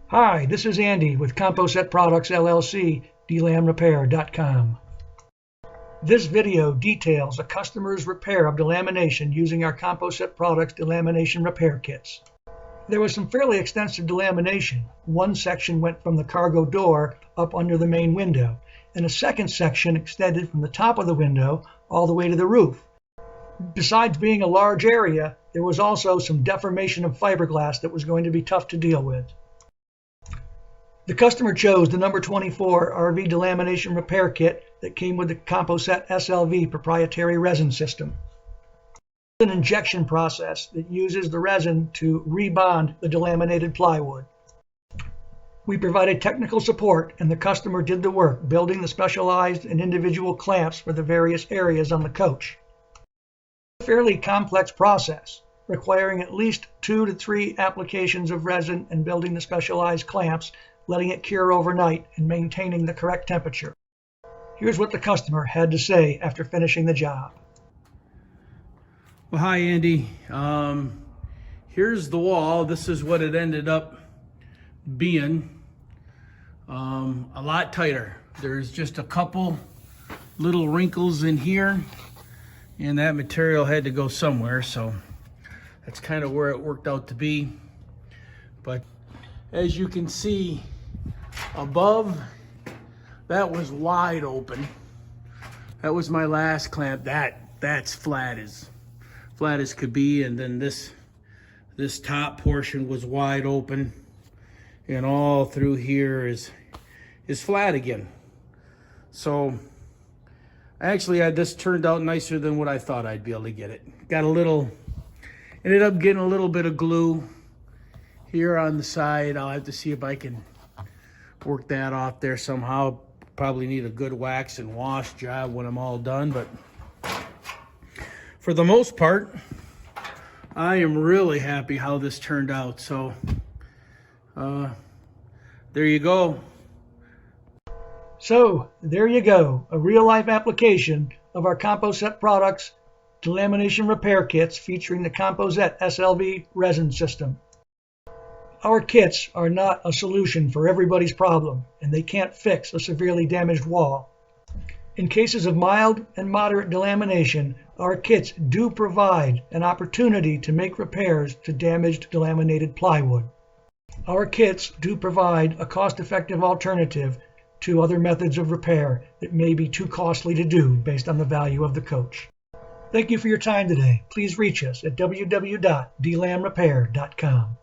Hi, this is Andy with Composet Products LLC, DeLamRepair.com. This video details a customer's repair of delamination using our Composet Products delamination repair kits. There was some fairly extensive delamination. One section went from the cargo door up under the main window, and a second section extended from the top of the window all the way to the roof. Besides being a large area, there was also some deformation of fiberglass that was going to be tough to deal with. The customer chose the number 24 RV delamination repair kit that came with the Composet SLV proprietary resin system. It's an injection process that uses the resin to rebond the delaminated plywood. We provided technical support and the customer did the work, building the specialized and individual clamps for the various areas on the coach. It's a fairly complex process, requiring at least 2 to 3 applications of resin and building the specialized clamps, letting it cure overnight and maintaining the correct temperature. Here's what the customer had to say after finishing the job. Well, hi Andy. Here's the wall. This is what it ended up being. A lot tighter. There's just a couple little wrinkles in here, and that material had to go somewhere, so that's kind of where it worked out to be. But as you can see above, that was wide open. That was my last clamp. That's flat as could be, and then this top portion was wide open, and all through here is flat again. So actually this turned out nicer than what I thought I'd be able to get it. Ended up getting a little bit of glue here on the side. I'll have to see if I can work that off there somehow. Probably need a good wax and wash job when I'm all done, but for the most part, I am really happy how this turned out. So there you go. So there you go, a real-life application of our Composet Products delamination repair kits featuring the Composet SLV resin system. Our kits are not a solution for everybody's problem, and they can't fix a severely damaged wall. In cases of mild and moderate delamination, our kits do provide an opportunity to make repairs to damaged delaminated plywood. Our kits do provide a cost-effective alternative to other methods of repair that may be too costly to do based on the value of the coach. Thank you for your time today. Please reach us at www.delamrepair.com.